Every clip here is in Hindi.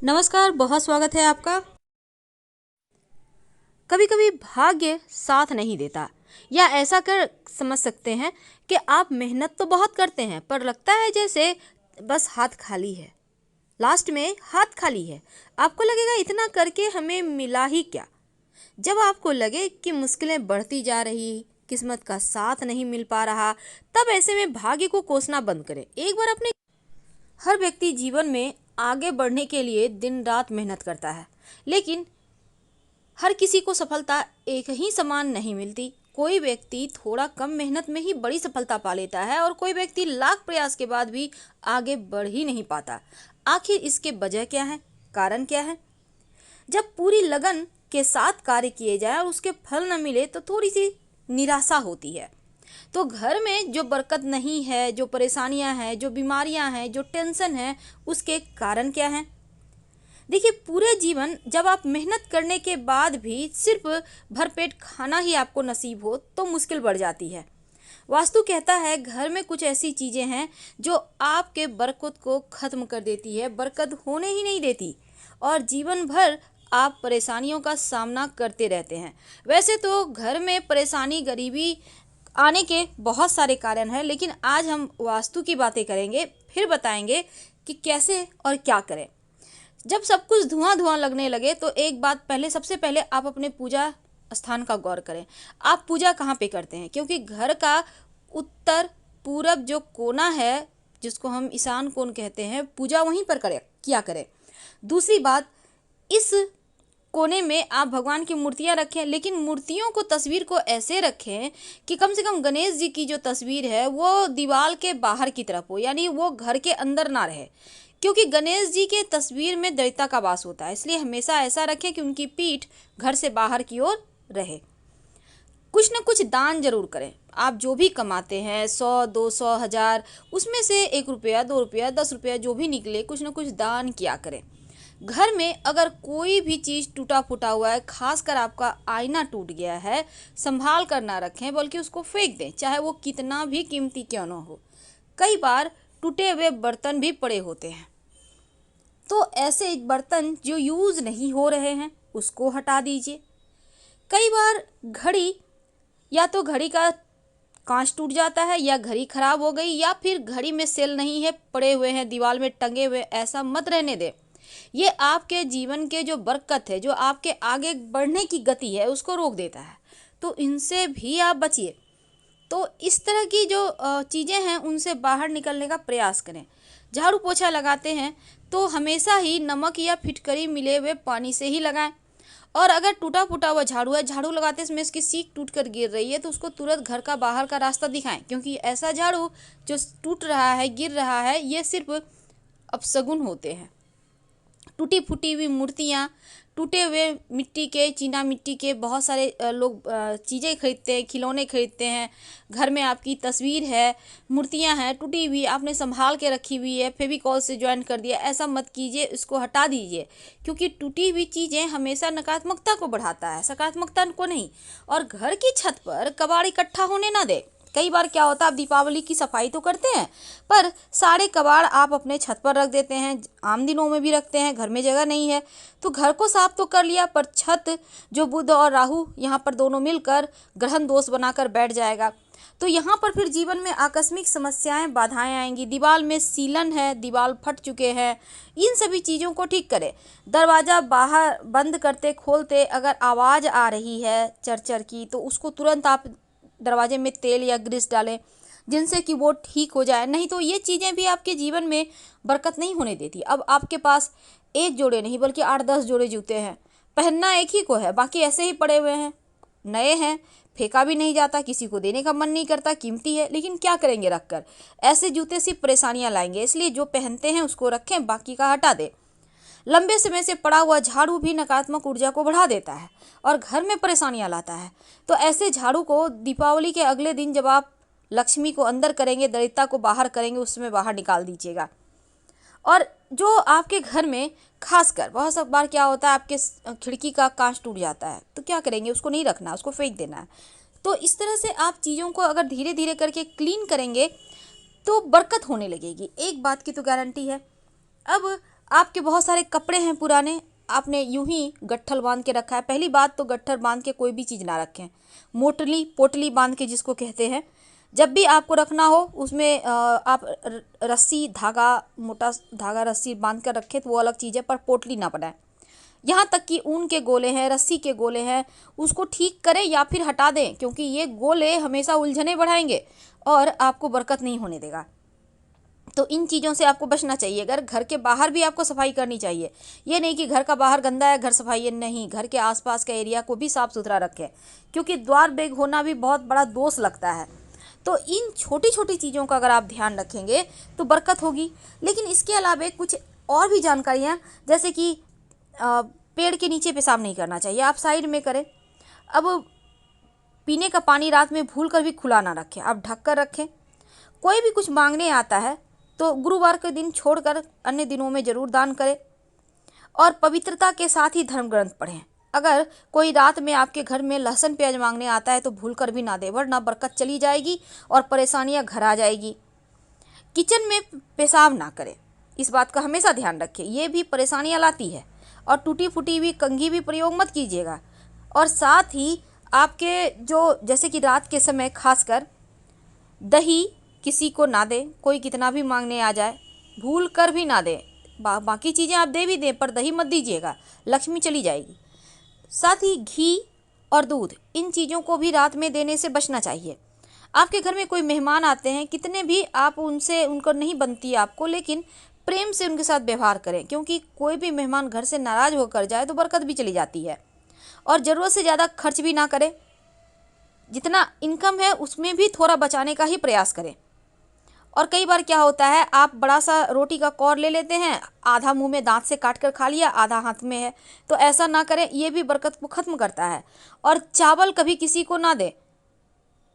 नमस्कार, बहुत स्वागत है आपका। कभी कभी भाग्य साथ नहीं देता, या ऐसा कर समझ सकते हैं कि आप मेहनत तो बहुत करते हैं पर लगता है जैसे बस हाथ खाली है। लास्ट में हाथ खाली है। आपको लगेगा इतना करके हमें मिला ही क्या। जब आपको लगे कि मुश्किलें बढ़ती जा रही, किस्मत का साथ नहीं मिल पा रहा, तब ऐसे में भाग्य को कोसना बंद करें। एक बार अपने हर व्यक्ति जीवन में आगे बढ़ने के लिए दिन रात मेहनत करता है, लेकिन हर किसी को सफलता एक ही समान नहीं मिलती। कोई व्यक्ति थोड़ा कम मेहनत में ही बड़ी सफलता पा लेता है और कोई व्यक्ति लाख प्रयास के बाद भी आगे बढ़ ही नहीं पाता। आखिर इसके वजह क्या है, कारण क्या है? जब पूरी लगन के साथ कार्य किए जाए और उसके फल न मिले तो थोड़ी सी निराशा होती है। तो घर में जो बरकत नहीं है, जो परेशानियां हैं, जो बीमारियां हैं, जो टेंशन है, उसके कारण क्या है? देखिए, पूरे जीवन जब आप मेहनत करने के बाद भी सिर्फ भरपेट खाना ही आपको नसीब हो तो मुश्किल बढ़ जाती है। वास्तु कहता है घर में कुछ ऐसी चीज़ें हैं जो आपके बरकत को ख़त्म कर देती है, बरकत होने ही नहीं देती, और जीवन भर आप परेशानियों का सामना करते रहते हैं। वैसे तो घर में परेशानी, गरीबी आने के बहुत सारे कारण हैं, लेकिन आज हम वास्तु की बातें करेंगे, फिर बताएंगे कि कैसे और क्या करें। जब सब कुछ धुआं धुआं लगने लगे तो एक बात, पहले सबसे पहले आप अपने पूजा स्थान का गौर करें। आप पूजा कहाँ पे करते हैं? क्योंकि घर का उत्तर पूरब जो कोना है, जिसको हम ईशान कोण कहते हैं, पूजा वहीं पर करें, किया करें। दूसरी बात, इस कोने में आप भगवान की मूर्तियां रखें, लेकिन मूर्तियों को, तस्वीर को ऐसे रखें कि कम से कम गणेश जी की जो तस्वीर है वो दीवार के बाहर की तरफ हो, यानी वो घर के अंदर ना रहे। क्योंकि गणेश जी के तस्वीर में दैवता का वास होता है, इसलिए हमेशा ऐसा रखें कि उनकी पीठ घर से बाहर की ओर रहे। कुछ न कुछ दान जरूर करें। आप जो भी कमाते हैं, 100, 200, 1000, उसमें से 1 रुपया, 2 रुपया, 10 रुपया जो भी निकले, कुछ न कुछ दान किया करें। घर में अगर कोई भी चीज़ टूटा फूटा हुआ है, खासकर आपका आईना टूट गया है, संभाल कर ना रखें, बल्कि उसको फेंक दें, चाहे वो कितना भी कीमती क्यों ना हो। कई बार टूटे हुए बर्तन भी पड़े होते हैं, तो ऐसे बर्तन जो यूज़ नहीं हो रहे हैं उसको हटा दीजिए। कई बार घड़ी, या तो घड़ी का कांच टूट जाता है, या घड़ी खराब हो गई, या फिर घड़ी में सेल नहीं है, पड़े हुए हैं दीवार में टंगे हुए, ऐसा मत रहने दें। ये आपके जीवन के जो बरकत है, जो आपके आगे बढ़ने की गति है, उसको रोक देता है। तो इनसे भी आप बचिए। तो इस तरह की जो चीज़ें हैं उनसे बाहर निकलने का प्रयास करें। झाड़ू पोछा लगाते हैं तो हमेशा ही नमक या फिटकरी मिले हुए पानी से ही लगाएं। और अगर टूटा फूटा हुआ झाड़ू है, झाड़ू लगाते समय इसकी सीख टूट कर गिर रही है, तो उसको तुरंत घर का बाहर का रास्ता दिखाएं, क्योंकि ऐसा झाड़ू जो टूट रहा है, गिर रहा है, ये सिर्फ अपशगुन होते हैं। टूटी फूटी हुई मूर्तियाँ, टूटे हुए मिट्टी के, चीना मिट्टी के बहुत सारे लोग चीज़ें खरीदते हैं, खिलौने खरीदते हैं। घर में आपकी तस्वीर है, मूर्तियाँ हैं टूटी हुई, आपने संभाल के रखी हुई है, फेविकॉल से ज्वाइन कर दिया, ऐसा मत कीजिए, इसको हटा दीजिए। क्योंकि टूटी हुई चीज़ें हमेशा नकारात्मकता को बढ़ाता है, सकारात्मकता को नहीं। और घर की छत पर कबाड़ इकट्ठा होने ना दे। कई बार क्या होता है, आप दीपावली की सफाई तो करते हैं, पर सारे कबाड़ आप अपने छत पर रख देते हैं, आम दिनों में भी रखते हैं, घर में जगह नहीं है तो घर को साफ तो कर लिया, पर छत जो बुध और राहु यहाँ पर दोनों मिलकर ग्रहण दोष बनाकर बैठ जाएगा, तो यहाँ पर फिर जीवन में आकस्मिक समस्याएं, बाधाएं आएंगी। दीवार में सीलन है, दीवार फट चुके हैं, इन सभी चीज़ों को ठीक करें। दरवाज़ा बाहर बंद करते खोलते अगर आवाज़ आ रही है चरचर की, तो उसको तुरंत आप दरवाजे में तेल या ग्रीस डालें, जिनसे कि वो ठीक हो जाए। नहीं तो ये चीज़ें भी आपके जीवन में बरकत नहीं होने देती। अब आपके पास एक जोड़े नहीं बल्कि 8-10 जोड़े जूते हैं, पहनना एक ही को है, बाकी ऐसे ही पड़े हुए हैं, नए हैं, फेंका भी नहीं जाता, किसी को देने का मन नहीं करता, कीमती है, लेकिन क्या करेंगे रख कर। ऐसे जूते सिर्फ परेशानियां लाएंगे, इसलिए जो पहनते हैं उसको रखें, बाकी का हटा दें। लंबे समय से पड़ा हुआ झाड़ू भी नकारात्मक ऊर्जा को बढ़ा देता है और घर में परेशानियां लाता है। तो ऐसे झाड़ू को दीपावली के अगले दिन, जब आप लक्ष्मी को अंदर करेंगे, दरिद्रता को बाहर करेंगे, उसमें बाहर निकाल दीजिएगा। और जो आपके घर में खासकर बहुत सब बार क्या होता है, आपके खिड़की का कांच टूट जाता है, तो क्या करेंगे, उसको नहीं रखना, उसको फेंक देना है। तो इस तरह से आप चीज़ों को अगर धीरे धीरे करके क्लीन करेंगे तो बरकत होने लगेगी। एक बात की तो गारंटी है। अब आपके बहुत सारे कपड़े हैं पुराने, आपने यूं ही गट्ठल बांध के रखा है। पहली बात तो गट्ठल बांध के कोई भी चीज़ ना रखें, मोटली पोटली बांध के जिसको कहते हैं। जब भी आपको रखना हो उसमें आप रस्सी धागा, मोटा धागा रस्सी बांध कर रखें तो वो अलग चीज़ है, पर पोटली ना बनाएं। यहाँ तक कि ऊन के गोले हैं, रस्सी के गोले हैं, उसको ठीक करें या फिर हटा दें, क्योंकि ये गोले हमेशा उलझने बढ़ाएंगे और आपको बरकत नहीं होने देगा। तो इन चीज़ों से आपको बचना चाहिए। अगर घर के बाहर भी आपको सफाई करनी चाहिए, ये नहीं कि घर का बाहर गंदा है घर सफाई है, नहीं, घर के आसपास का एरिया को भी साफ सुथरा रखें, क्योंकि द्वार बेग होना भी बहुत बड़ा दोष लगता है। तो इन छोटी छोटी चीज़ों का अगर आप ध्यान रखेंगे तो बरकत होगी। लेकिन इसके अलावा कुछ और भी जानकारियाँ, जैसे कि पेड़ के नीचे पेशाब नहीं करना चाहिए, आप साइड में करें। अब पीने का पानी रात में भूल कर भी खुला ना रखें, आप ढक कर रखें। कोई भी कुछ मांगने आता है तो गुरुवार के दिन छोड़कर अन्य दिनों में जरूर दान करें। और पवित्रता के साथ ही धर्म ग्रंथ पढ़ें। अगर कोई रात में आपके घर में लहसुन प्याज मांगने आता है तो भूल कर भी ना दे, वरना बरकत चली जाएगी और परेशानियां घर आ जाएगी। किचन में पेशाब ना करें, इस बात का हमेशा ध्यान रखें, ये भी परेशानियां लाती है। और टूटी फूटी हुई कंघी भी प्रयोग मत कीजिएगा। और साथ ही आपके जो, जैसे कि रात के समय खासकर दही किसी को ना दें, कोई कितना भी मांगने आ जाए भूल कर भी ना दें। बाकी चीज़ें आप दे भी दें पर दही मत दीजिएगा, लक्ष्मी चली जाएगी। साथ ही घी और दूध, इन चीज़ों को भी रात में देने से बचना चाहिए। आपके घर में कोई मेहमान आते हैं, कितने भी आप उनको नहीं बनती है आपको, लेकिन प्रेम से उनके साथ व्यवहार करें, क्योंकि कोई भी मेहमान घर से नाराज़ होकर जाए तो बरकत भी चली जाती है। और ज़रूरत से ज़्यादा खर्च भी ना करें, जितना इनकम है उसमें भी थोड़ा बचाने का ही प्रयास करें। और कई बार क्या होता है, आप बड़ा सा रोटी का कौर ले लेते हैं, आधा मुंह में दांत से काट कर खा लिया, आधा हाथ में है, तो ऐसा ना करें, ये भी बरकत को ख़त्म करता है। और चावल कभी किसी को ना दें,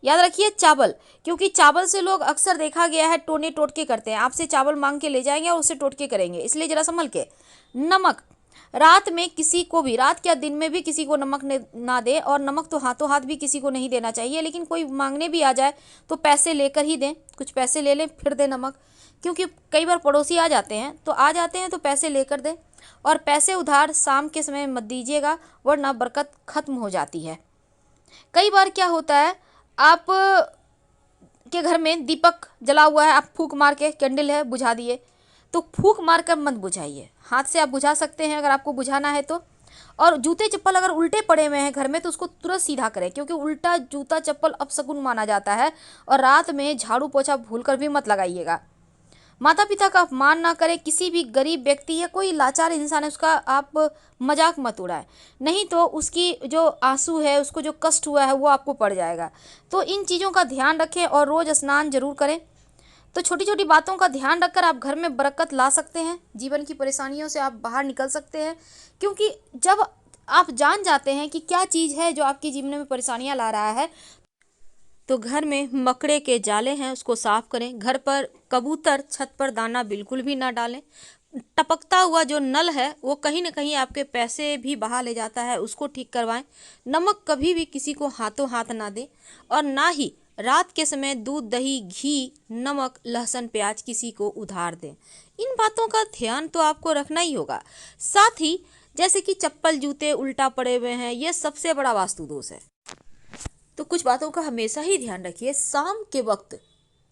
याद रखिए चावल, क्योंकि चावल से लोग अक्सर देखा गया है टोने टोटके करते हैं, आपसे चावल मांग के ले जाएंगे और उससे टोटके करेंगे, इसलिए ज़रा संभल के। नमक, रात में किसी को भी, रात या दिन में भी किसी को नमक ना दे, और नमक तो हाथों हाथ भी किसी को नहीं देना चाहिए, लेकिन कोई मांगने भी आ जाए तो पैसे लेकर ही दें, कुछ पैसे ले लें फिर दें नमक, क्योंकि कई बार पड़ोसी आ जाते हैं तो पैसे लेकर दें। और पैसे उधार शाम के समय मत दीजिएगा, वरना बरकत खत्म हो जाती है। कई बार क्या होता है, आप के घर में दीपक जला हुआ है, आप फूंक मार के, कैंडल है बुझा दिए, तो फूंक मार कर मत बुझाइए, हाथ से आप बुझा सकते हैं अगर आपको बुझाना है तो। और जूते चप्पल अगर उल्टे पड़े हुए हैं घर में तो उसको तुरंत सीधा करें, क्योंकि उल्टा जूता चप्पल अपशकुन माना जाता है। और रात में झाड़ू पोछा भूल कर भी मत लगाइएगा। माता पिता का अपमान ना करें, किसी भी गरीब व्यक्ति या कोई लाचार इंसान है उसका आप मजाक मत उड़ाएं, नहीं तो उसकी जो आंसू है, उसको जो कष्ट हुआ है वो आपको पड़ जाएगा। तो इन चीज़ों का ध्यान रखें और रोज़ स्नान जरूर करें। तो छोटी छोटी बातों का ध्यान रखकर आप घर में बरकत ला सकते हैं, जीवन की परेशानियों से आप बाहर निकल सकते हैं। क्योंकि जब आप जान जाते हैं कि क्या चीज़ है जो आपके जीवन में परेशानियां ला रहा है, तो घर में मकड़े के जाले हैं उसको साफ करें। घर पर कबूतर छत पर दाना बिल्कुल भी ना डालें। टपकता हुआ जो नल है वो कहीं ना कहीं आपके पैसे भी बहा ले जाता है, उसको ठीक करवाएं। नमक कभी भी किसी को हाथों हाथ ना दें, और ना ही रात के समय दूध दही घी नमक लहसुन प्याज किसी को उधार दें। इन बातों का ध्यान तो आपको रखना ही होगा। साथ ही जैसे कि चप्पल जूते उल्टा पड़े हुए हैं, ये सबसे बड़ा वास्तु दोष है, तो कुछ बातों का हमेशा ही ध्यान रखिए। शाम के वक्त,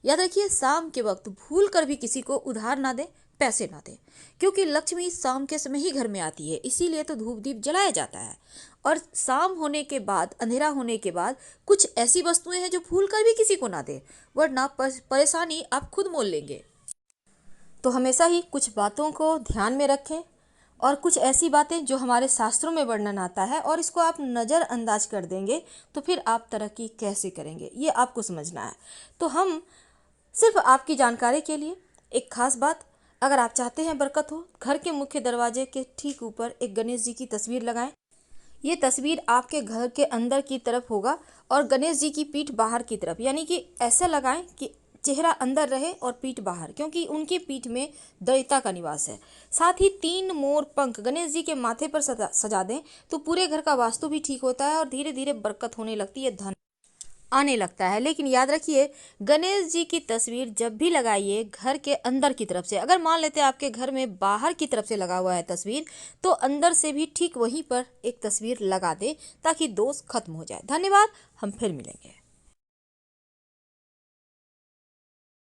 याद रखिए, शाम के वक्त भूल कर भी किसी को उधार ना दें, पैसे ना दें, क्योंकि लक्ष्मी शाम के समय ही घर में आती है, इसीलिए तो धूप दीप जलाया जाता है। और शाम होने के बाद, अंधेरा होने के बाद कुछ ऐसी वस्तुएं हैं जो भूल कर भी किसी को ना दें, वरना परेशानी आप खुद मोल लेंगे। तो हमेशा ही कुछ बातों को ध्यान में रखें, और कुछ ऐसी बातें जो हमारे शास्त्रों में वर्णन आता है और इसको आप नज़रअंदाज कर देंगे तो फिर आप तरक्की कैसे करेंगे, ये आपको समझना है। तो हम सिर्फ आपकी जानकारी के लिए एक खास बात, अगर आप चाहते हैं बरकत हो, घर के मुख्य दरवाजे के ठीक ऊपर एक गणेश जी की तस्वीर लगाएं। ये तस्वीर आपके घर के अंदर की तरफ होगा और गणेश जी की पीठ बाहर की तरफ, यानी कि ऐसा लगाएं कि चेहरा अंदर रहे और पीठ बाहर, क्योंकि उनकी पीठ में दैवता का निवास है। साथ ही 3 मोर पंख गणेश जी के माथे पर सजा दें तो पूरे घर का वास्तु भी ठीक होता है और धीरे धीरे बरकत होने लगती है, धन। आने लगता है। लेकिन याद रखिए, गणेश जी की तस्वीर जब भी लगाइए घर के अंदर की तरफ से, अगर मान लेते हैं आपके घर में बाहर की तरफ से लगा हुआ है तस्वीर, तो अंदर से भी ठीक वहीं पर एक तस्वीर लगा दे ताकि दोष खत्म हो जाए। धन्यवाद, हम फिर मिलेंगे।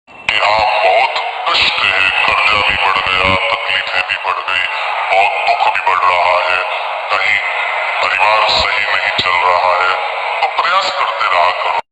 कि हाँ, बहुत कष्ट है, कर्जा भी बढ़ गया, तकलीफें भी बढ़ गई, बहुत दुख भी बढ़ रहा है, कहीं परिवार सही नहीं चल रहा है, तो प्रयास करते रहा करो।